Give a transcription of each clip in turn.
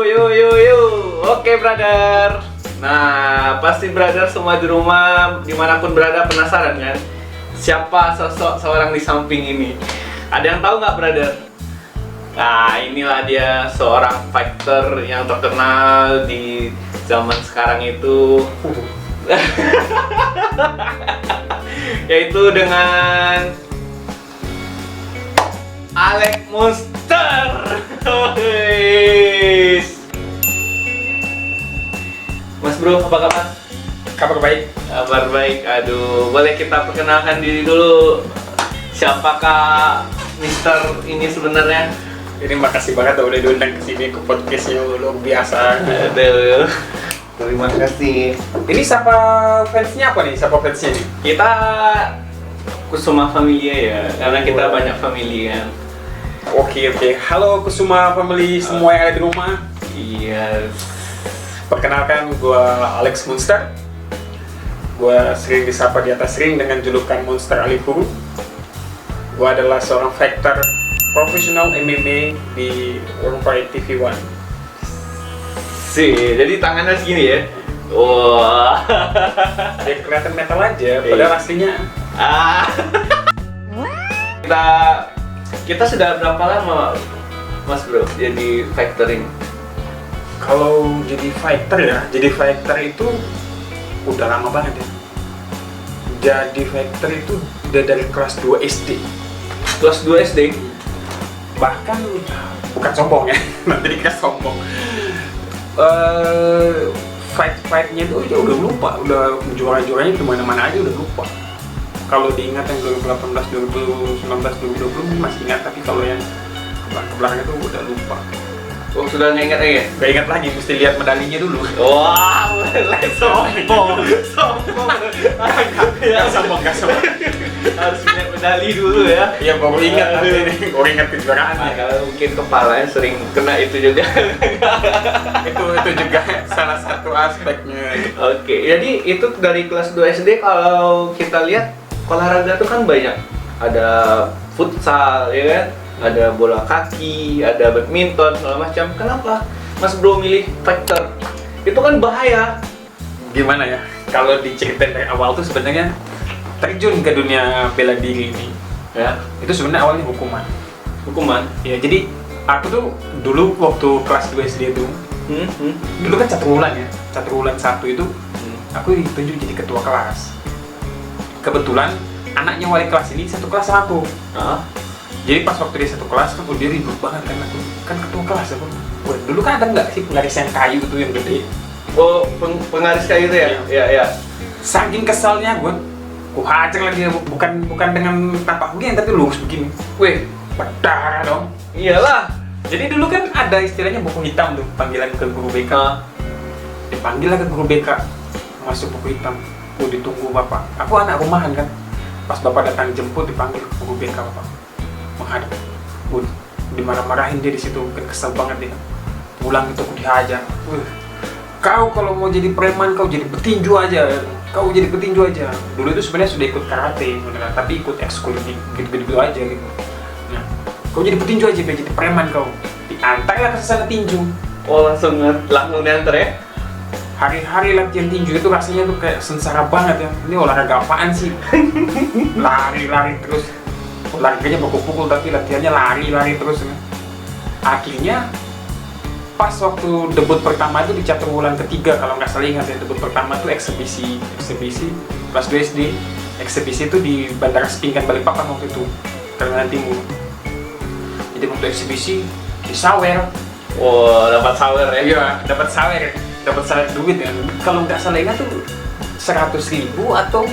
Yo. Oke, brother. Nah, pasti brother semua di rumah dimanapun berada penasaran kan? Siapa sosok seorang di samping ini? Ada yang tahu nggak, brother? Nah, inilah dia seorang fighter yang terkenal di zaman sekarang itu. Yaitu dengan Alex Monster. Mas bro, apa kabar? Kabar baik. Kabar baik. Aduh, boleh kita perkenalkan diri dulu. Siapakah Mister ini sebenarnya? Ini makasih banget udah diundang ke sini ke podcastnya luar biasa. Aduh, terima kasih. Ini siapa fansnya apa nih? Siapa fansnya nih? Kita Kusuma Familia ya, karena kita banyak family kan. Oke. Halo Kusuma Family semua yang ada di rumah. Iya. Perkenalkan, gue Alex Monster. Gue sering disapa di atas ring dengan julukan Monster Alifu. Gue adalah seorang fighter profesional MMA di World Fight TV One. Jadi tangannya segini ya. Wah. Ya kelihatan metal aja, padahal aslinya. Kita sudah berapa lama, Mas bro, jadi fighter ini? Kalau jadi fighter itu udah lama banget ya. Jadi fighter itu udah dari kelas 2 SD. Kelas 2 SD? Bahkan bukan sombong ya, nanti dikira sombong. Fight-fightnya itu udah lupa, udah juara-juaranya kemana-mana aja udah lupa. Kalau diingat yang 2018, 2019, 2020 masih ingat, tapi kalau yang ke belakang itu udah lupa. Oh, sudah nggak ingat lagi? Gak ingat lagi, mesti lihat medalinya dulu. Wow, sombong. Gak sombong. Harus lihat medali dulu ya. Iya, baru ingat nanti, baru ingat kejuaraannya. Kalau mungkin kepalanya sering kena itu juga. itu juga salah satu aspeknya. Oke, jadi itu dari kelas 2 SD. Kalau kita lihat olahraga itu kan banyak. Ada futsal, ya kan? Ada bola kaki, ada badminton, segala macam. Kenapa Mas Bro milih fighter? Itu kan bahaya. Gimana ya? Kalau diceritain dari awal tuh sebenarnya terjun ke dunia bela diri ini, ya, itu sebenarnya awalnya hukuman. Ya, jadi aku tuh dulu waktu kelas 2 SD itu, dulu kan catur bulan 1 itu, aku ditunjuk jadi ketua kelas. Kebetulan anaknya wali kelas ini satu kelas sama aku. Jadi pas waktu dia satu kelas kan dia ribut banget kan, aku kan ketua kelas aku. Wah, dulu kan ada nggak sih penggaris yang kayu itu yang gede? Oh, penggaris kayu itu ya? Iya. Saking kesalnya gue hajar lagi, bukan dengan tapak begini tapi lurus begini. Weh, berdarah dong. Iyalah. Jadi dulu kan ada istilahnya buku hitam tuh, panggilan ke guru BK. Dipanggil lah ke guru BK, masuk buku hitam. Ditunggu bapak. Aku anak rumahan kan. Pas bapak datang jemput dipanggil ke guru BK bapak. Menghadap, dimarah-marahin dia di situ, kan kesel banget dia. Pulang itu aku dihajar. Kau kalau mau jadi preman kau jadi petinju aja. Dulu itu sebenarnya sudah ikut karate sebenarnya, tapi ikut ekskul gitu aja gitu. Nah, kau jadi petinju aja, biar jadi preman kau. Diantarlah ke sana tinju. Oh, langsung diantar ya? Hari-hari latihan tinju itu rasanya tuh kayak sengsara banget ya. Ini olahraga apaan sih? Lari terus. Olahraganya pukul-pukul tapi latihannya lari terus ya. Akhirnya pas waktu debut pertama itu di catur bulan ketiga, kalau nggak salah ingat ya, debut pertama itu eksebisi kelas 2 SD. Eksebisi itu di Bandara Sepinggan Balikpapan waktu itu, Kalimantan Timur. Jadi waktu eksebisi di sawer. Oh, dapat sawer ya? Iya, dapat sawer duit ya. Kalau nggak salah ingat tuh 100.000 atau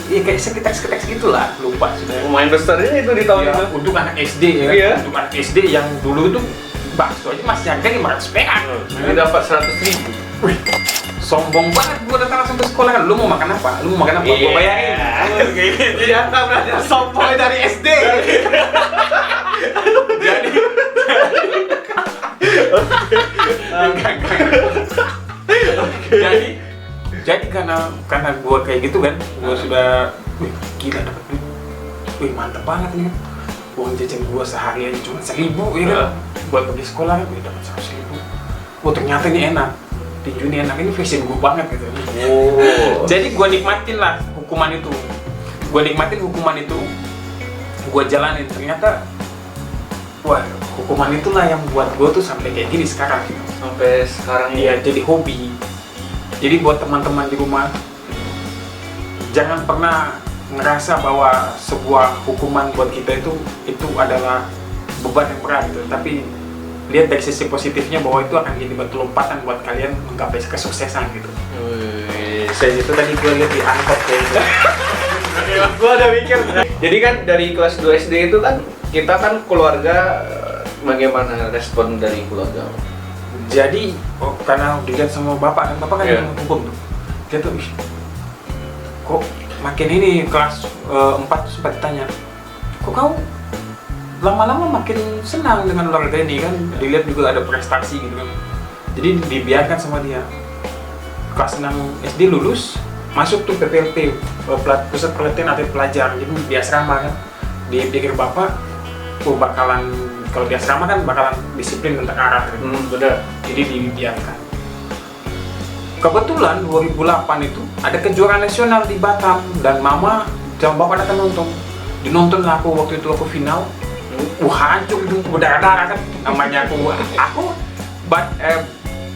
ya kayak sekitar gitulah, lupa sudah. Lumayan besar ini itu di tahun ya, itu. Untuk anak SD ya. Iya. Untuk anak SD yang dulu itu bakso aja masih harga 500 perak. Ini dapat 100.000. Wih, sombong banget gua datang langsung ke sekolah kan. Lu mau makan apa? Gua bayarin. Ternyata berarti sombong dari SD. Jadi karena gua kayak gitu kan, gua sudah gila dapat duit. Mantep banget nih. Uang jajan gua sehari aja cuma 1.000 ya kan. Buat pergi sekolah gue dapat 100.000. oh ternyata ini enak, tinju ini enak, ini fashion gue banget gitu. Oh. Jadi gue nikmatin lah hukuman itu, gue jalanin. Ternyata wah, hukuman itulah yang buat gue tuh sampai kayak gini sekarang. Sampai sekarang ini. Iya, jadi hobi. Jadi buat teman-teman di rumah, jangan pernah ngerasa bahwa sebuah hukuman buat kita itu adalah beban yang berat gitu. Tapi lihat dari sisi positifnya bahwa itu akan jadi batu lompatan buat kalian menggapai kesuksesan gitu. Saya itu tadi gue lihat di angkot kayak gitu. Gue ada mikir. Jadi kan dari kelas 2 SD itu kan kita kan keluarga, bagaimana respon dari keluarga? Jadi karena dilihat sama bapak kan, bapak kan Iya. yang hukum tuh. Dia tuh, "Ih, kok makin ini kelas 4 sempat ditanya, kok kau lama-lama makin senang dengan olahraga ini kan?" Dilihat juga ada prestasi gitu kan. Jadi dibiarkan sama dia. Kelas 6 SD lulus, masuk tuh PPLP, pusat pelatihan atlet pelajar. Jadi di asrama kan. Dipikir bapak, bakalan, kalau di asrama kan bakalan disiplin tentang arah gitu. Bener. Jadi dibiarkan. Kebetulan 2008 itu ada kejuaraan nasional di Batam dan mama sama bapak datang nonton. Dinonton lah aku waktu itu, aku final. Hancur itu berdarah-darah kan. Namanya aku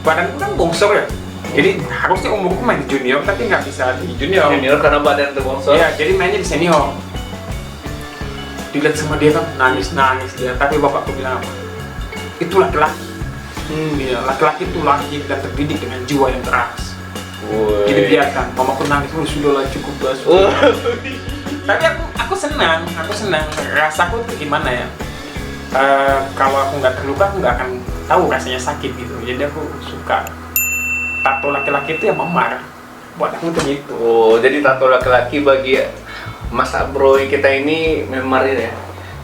badanku kan bongsor ya. Jadi harusnya umurku main di junior tapi nggak bisa di junior. Junior karena badan terbongsor. Iya, jadi mainnya di senior. Dilihat sama dia kan nangis dia. Tapi bapakku bilang apa? Itu laki-laki. Iya, laki-laki itu lahir dan terdidik dengan jiwa yang keras. Jadi biarkan, mamaku nangis, sudahlah cukup lah. Tapi aku senang. Rasaku tuh gimana ya? Kalau aku nggak terluka, aku nggak akan tahu rasanya sakit gitu. Jadi aku suka. Tato laki-laki itu yang memar. Buat aku tuh gitu. Oh, jadi tato laki-laki bagi Mas Abroy kita ini memar ya?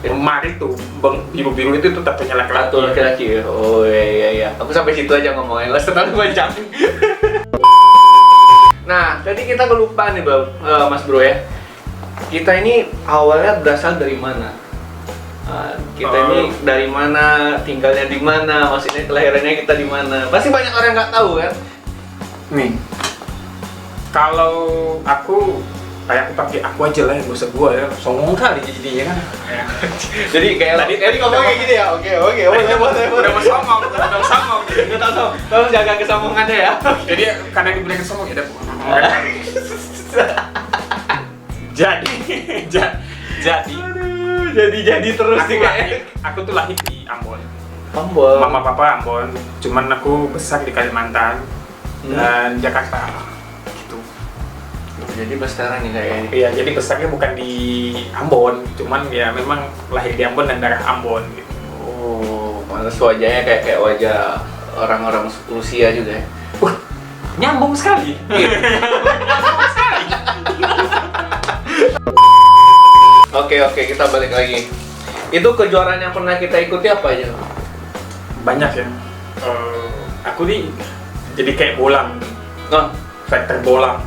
Memar itu, biru-biru itu tuh tatonya laki-laki. Tato laki-laki ya? Oh iya. Aku sampai situ aja ngomongin, lah terlalu panjang. Nah, tadi kita kelupaan nih Mas Bro ya. Kita ini awalnya berasal dari mana? Kita ini dari mana, tinggalnya di mana, maksudnya kelahirannya kita di mana? Pasti banyak orang nggak tahu kan? Nih, kalau aku kayak aku pakai aku aja lah, yang usah gua ya, songong kali jadinya kan. Jadi kayak tadi ngomong kayak gini ya. Oke, boleh. Udah mau songong. Kita tolong jaga kesombongannya ya. Jadi karena dibilang songong ya udah. Jadi terus aku nih kayak. Aku tuh lahir di Ambon. Ambon. Mama papa Ambon, cuman aku besar di Kalimantan dan Jakarta gitu. Jadi besar nih kayaknya. Iya, jadi besarnya bukan di Ambon, cuman ya memang lahir di Ambon dan darah Ambon gitu. Oh, pantas wajahnya kayak wajah orang-orang Rusia juga ya. Nyambung sekali. Oke, kita balik lagi. Itu kejuaraan yang pernah kita ikuti apa aja? Banyak ya. Aku nih jadi kayak bolang, Oh, vektor bolang.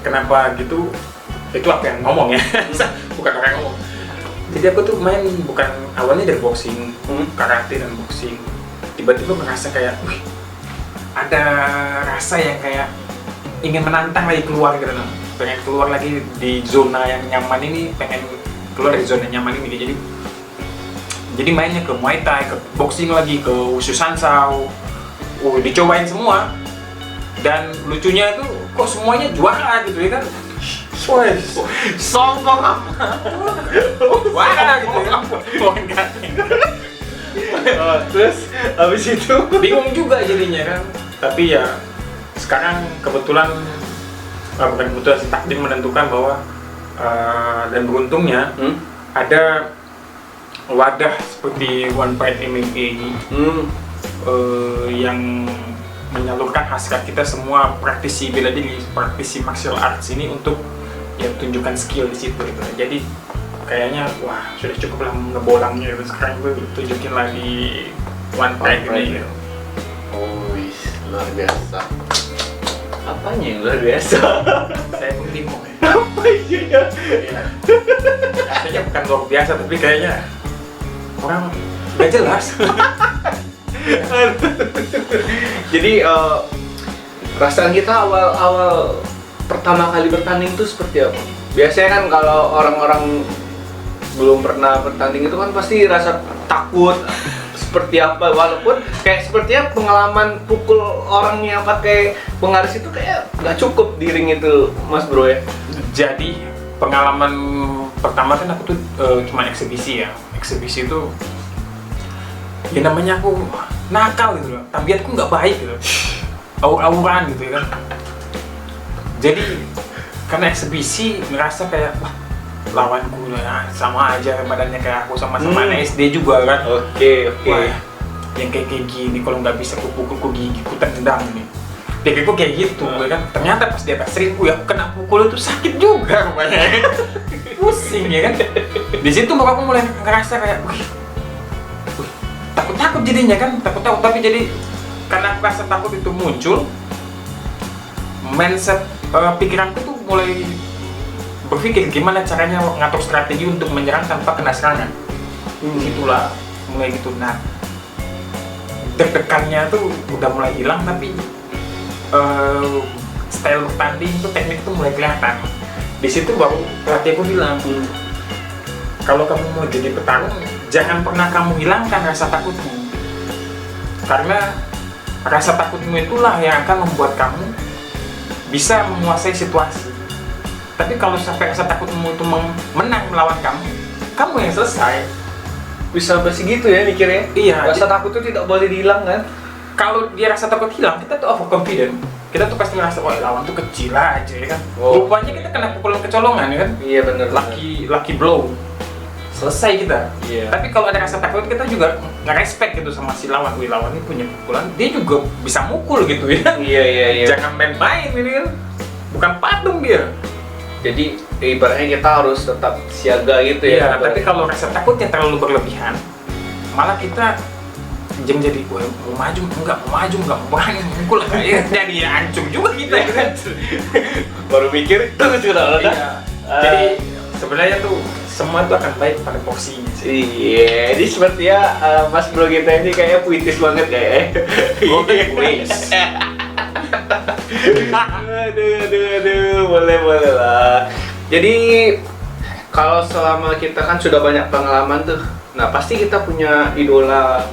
Kenapa gitu? Itu aku yang ngomong ya, bukan orang yang ngomong. Jadi aku tuh main bukan awalnya dari boxing, karate dan boxing. Tiba-tiba merasa kayak, wih, ada rasa yang kayak ingin menantang lagi keluar gitu, pengen keluar lagi di zona yang nyaman ini, pengen keluar dari zona nyaman ini. Jadi mainnya ke Muay Thai, ke boxing lagi, ke Wushu Sansao, dicobain semua. Dan lucunya itu kok semuanya juara gitu ya kan? sombong Juara gitu ya. Terus habis itu Bingung juga jadinya kan. Tapi ya sekarang kebetulan bukan kebetulan sih, takdir menentukan bahwa dan beruntungnya ada wadah seperti One Fight MMA yang menyalurkan hasrat kita semua praktisi bela diri, praktisi martial arts ini untuk ya tunjukkan skill di situ gitu. Jadi kayaknya wah sudah cukup lah ngebolangnya gitu. Sekarang gue tunjukin lagi One Fight ini gitu. Oh, luar biasa. Apanya yang luar biasa? Saya pun bingung ya. Apa isinya? Kayaknya bukan luar biasa tapi kayaknya orang gak jelas. Jadi perasaan kita awal pertama kali bertanding itu seperti apa? Biasanya kan kalau orang-orang belum pernah bertanding itu kan pasti rasa takut seperti apa, walaupun kayak sepertinya pengalaman pukul orang yang pakai penggaris itu kayak nggak cukup di ring itu, Mas Bro ya. Jadi pengalaman pertama kan aku tuh cuma eksibisi ya. Eksibisi itu ya namanya aku nakal gitu loh, tabiatku nggak baik gitu, aur-auran gitu ya kan. Jadi karena eksibisi ngerasa kayak wah lawanku ya sama aja badannya kayak aku, sama-sama anak SD juga kan. Oke. Wah, yang kayak gini kalau nggak bisa kupukul ku gigi ku tendang nih. Pikirku kayak gitu ya kan. Ternyata pas di atas ring ya kena pukul itu sakit juga rupanya. Pusing ya kan. Di situ aku mulai ngerasa kayak wih, takut jadinya kan, takut tapi jadi karena rasa takut itu muncul, mindset pikiranku tuh mulai berpikir gimana caranya ngatur strategi untuk menyerang tanpa kena serangan. Itulah mulai gitu. Nah, deg-degannya tuh udah mulai hilang, tapi style bertanding tuh, teknik tuh mulai kelihatan. Di situ baru pelatihku bilang, kalau kamu mau jadi petarung, jangan pernah kamu hilangkan rasa takutmu, karena rasa takutmu itulah yang akan membuat kamu bisa menguasai situasi. Tapi kalau sampai rasa takutmu itu menang melawan kamu yang selesai. Bisa sampai segitu ya mikirnya? Iya. Rasa takut itu tidak boleh dihilangkan. Kalau dia rasa takut hilang, kita tuh overconfident. Kita tuh pasti ngerasa, wah lawan tuh kecil aja ya kan. Rupanya kita kena pukulan kecolongan ya kan. Iya benar. Lucky blow. Selesai kita. Iya. Tapi kalau ada rasa takut, kita juga nge-respect gitu sama si lawan. Wih, lawan ini punya pukulan, dia juga bisa mukul gitu ya. Iya. Jangan main-main ini kan. Bukan patung dia. Jadi ibaratnya kita harus tetap siaga gitu ya. Iya, tapi kalau rasa takutnya terlalu berlebihan, malah kita jadi wah, mau maju enggak berani mukul kayak jadi hancur juga kita gitu kan. Baru mikir itu sudah. Iya. Jadi sebenarnya tuh semua itu akan baik pada porsinya sih. Iya, jadi sepertinya Mas Bro kita ini kayaknya puitis banget kayaknya. Golden Grace. Aduh, boleh lah. Jadi kalau selama kita kan sudah banyak pengalaman tuh, nah pasti kita punya idola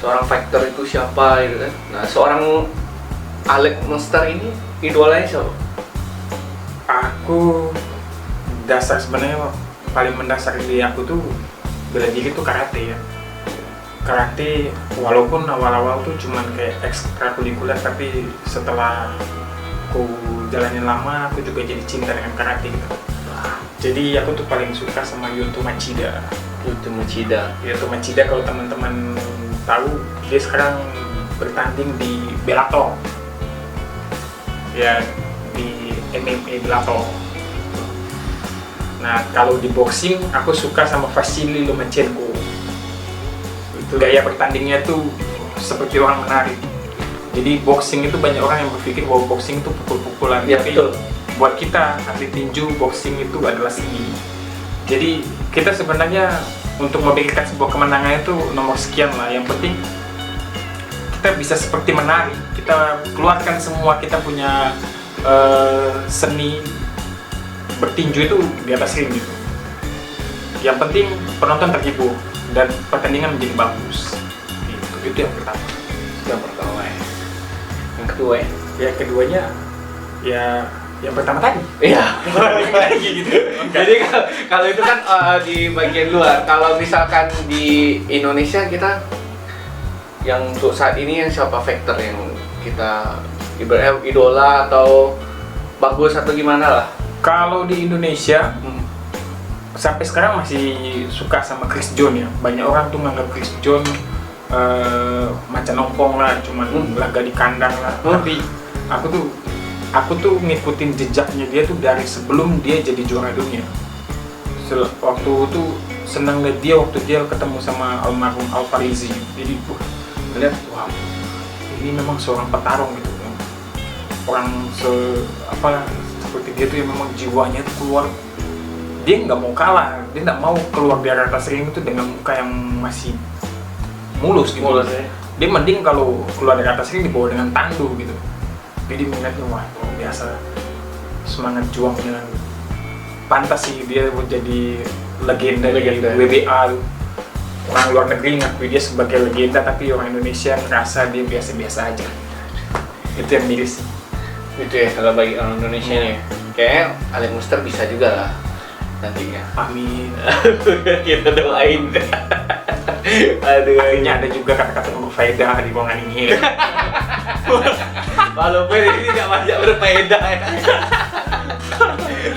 seorang fighter itu siapa gitu kan. Nah seorang Alex Monster ini idolanya siapa? Aku dasar sebenarnya paling mendasar di aku tuh bela diri tuh karate ya. Karate walaupun awal-awal tuh cuman kayak ekstrakurikuler, tapi setelah aku jalanin lama aku juga jadi cinta dengan karate gitu. Jadi aku tuh paling suka sama Yuto Machida. Yuto Machida kalau teman-teman tahu, dia sekarang bertanding di Bellator. Ya, di MMA Bellator. Nah, kalau di boxing aku suka sama Vasily Lomachenko. Itu gaya bertandingnya tuh seperti orang menari. Jadi boxing itu banyak orang yang berpikir bahwa boxing itu pukul-pukulan. Ya, tapi betul. Buat kita atlet tinju, boxing itu adalah seni. Jadi kita sebenarnya untuk memberikan sebuah kemenangan itu nomor sekian lah. Yang penting kita bisa seperti menari. Kita keluarkan semua, kita punya seni bertinju itu di atas ring gitu. Yang penting penonton terhibur dan pertandingan menjadi bagus. Itu yang pertama. Yang pertama ya. Yang kedua ya. Yang keduanya ya yang pertama tadi. Iya. Lagi gitu. Jadi kalau itu kan di bagian luar. Kalau misalkan di Indonesia kita yang untuk saat ini yang siapa factor yang kita ibaratnya idola atau bagus atau gimana lah? Kalau di Indonesia sampai sekarang masih suka sama Chris John ya. Banyak orang tuh nganggap Chris John macan ompong lah, cuman laga di kandang lah. Tapi aku tuh ngikutin jejaknya dia tuh dari sebelum dia jadi juara dunia. Waktu itu senang lihat dia waktu dia ketemu sama almarhum Alvarizi. Jadi ngeliat, wah ini memang seorang petarung gitu. Orang seperti dia tuh yang memang jiwanya tuh keluar. Dia nggak mau kalah, dia nggak mau keluar dari atas ring itu dengan muka yang masih mulus gitu. Mulus ya. dia mending kalau keluar dari atas ring dibawa dengan tandu gitu. Jadi melihatnya wah luar biasa semangat juangnya. Pantas sih dia menjadi legenda di WBA tuh. Orang luar negeri ngakui dia sebagai legenda, tapi orang Indonesia ngerasa dia biasa-biasa aja. Itu yang miris. Itu ya kalau bagi orang Indonesia nih. Kayaknya Alex Muster bisa juga lah nantinya. Amin. Kita doain. Aduh, Akhirnya ada juga kata-kata berfaedah di ruangan ini. walaupun ini tidak banyak berfaedah ya.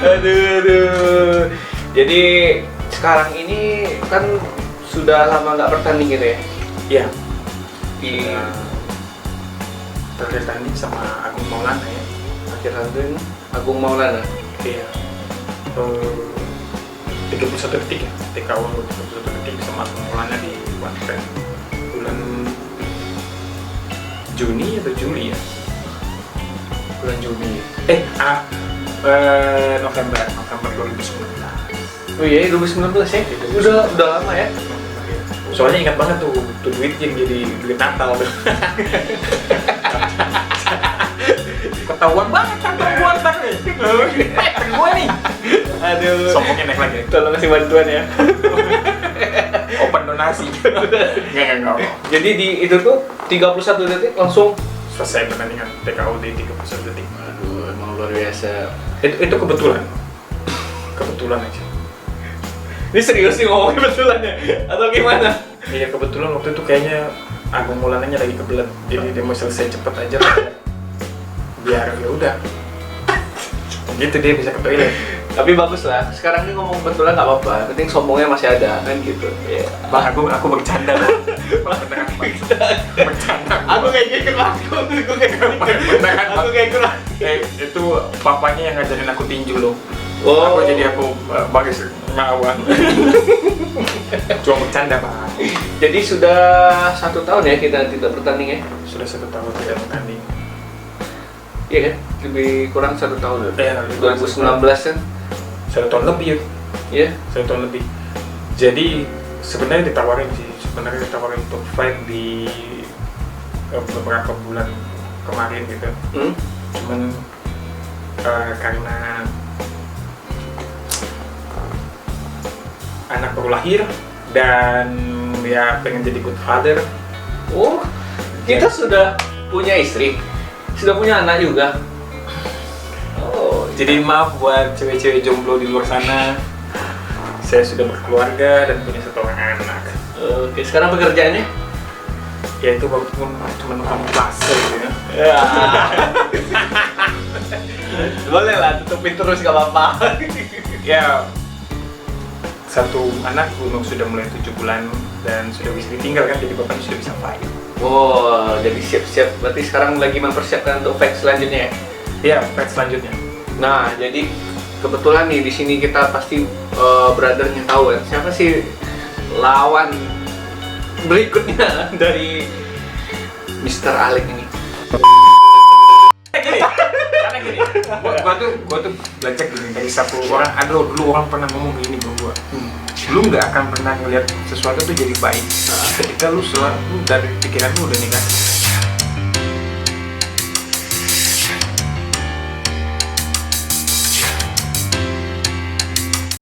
Aduh. Jadi sekarang ini kan sudah lama nggak bertanding gitu ya? Iya. Di Terakhir tanding sama Agung Maulana ya. akhir tanding Agung Maulana. Iya. 31 detik ya. TKO 31 detik sama Agung Maulana di One Track bulan Juni atau Juli ya? Bulan Juni. November 2019. Oh iya, 2019 ya? Udah lama ya? Soalnya ingat banget tuh duit yang jadi duit Natal tuh. Ketahuan banget kan gua ntar nih. Gua nih. Aduh. Sombongnya naik lagi. Tolong kasih bantuan ya. Open donasi. Enggak. Jadi di itu tuh 31 detik langsung. Selesai pertandingan TKO di 31 detik. Aduh, emang luar biasa. Itu kebetulan. Kebetulan aja. Ini serius sih ngomongnya betulan ya? Atau gimana? Iya kebetulan waktu itu kayaknya Agung Maulananya lagi kebelet, jadi dia mau selesai cepet aja biar ya udah gitu dia bisa ke toilet. Tapi bagus lah, sekarang ini ngomong betulan nggak apa-apa, penting sombongnya masih ada kan gitu. Yeah. Bang aku bercanda loh. Bercanda. Aku kayak gitu aku kayak gitu. Itu papanya yang ngajarin aku tinju loh. Oh. Aku jadi bagus ngawang. Cuma bercanda Pak. Jadi sudah 1 tahun ya kita tidak bertanding ya? Sudah 1 tahun tidak bertanding. Iya kan? Lebih kurang 1 tahun loh. Iya, 2019 kan? 1 tahun lebih ya. Iya. 1 tahun lebih. Jadi sebenarnya ditawarin untuk fight di beberapa bulan kemarin gitu. Cuman karena anak baru lahir dan dia pengen jadi good father. Oh, kita sudah punya istri, sudah punya anak juga. Oh, Jadi maaf buat cewek-cewek jomblo di luar sana. Saya sudah berkeluarga dan punya 1 orang anak. oke. Sekarang pekerjaannya? Ya itu baru cuma numpang puasa gitu ya. Ya. Boleh lah, tutupin terus gak apa-apa. Ya, 1 anak Gunung sudah mulai 7 bulan dan sudah bisa ditinggal kan, jadi bapaknya sudah bisa fight. Oh, jadi siap-siap. Berarti sekarang lagi mempersiapkan untuk fight selanjutnya ya? Iya, fight selanjutnya. Nah, jadi kebetulan nih di sini kita pasti brothernya tahu kan siapa sih lawan berikutnya dari Mr. Alex ini. Karena gini, gua tuh belajar gini dari satu orang. Dulu orang pernah ngomong gini ke gua. Lu nggak akan pernah ngeliat sesuatu tuh jadi baik ketika lu dari pikiran lu udah negatif.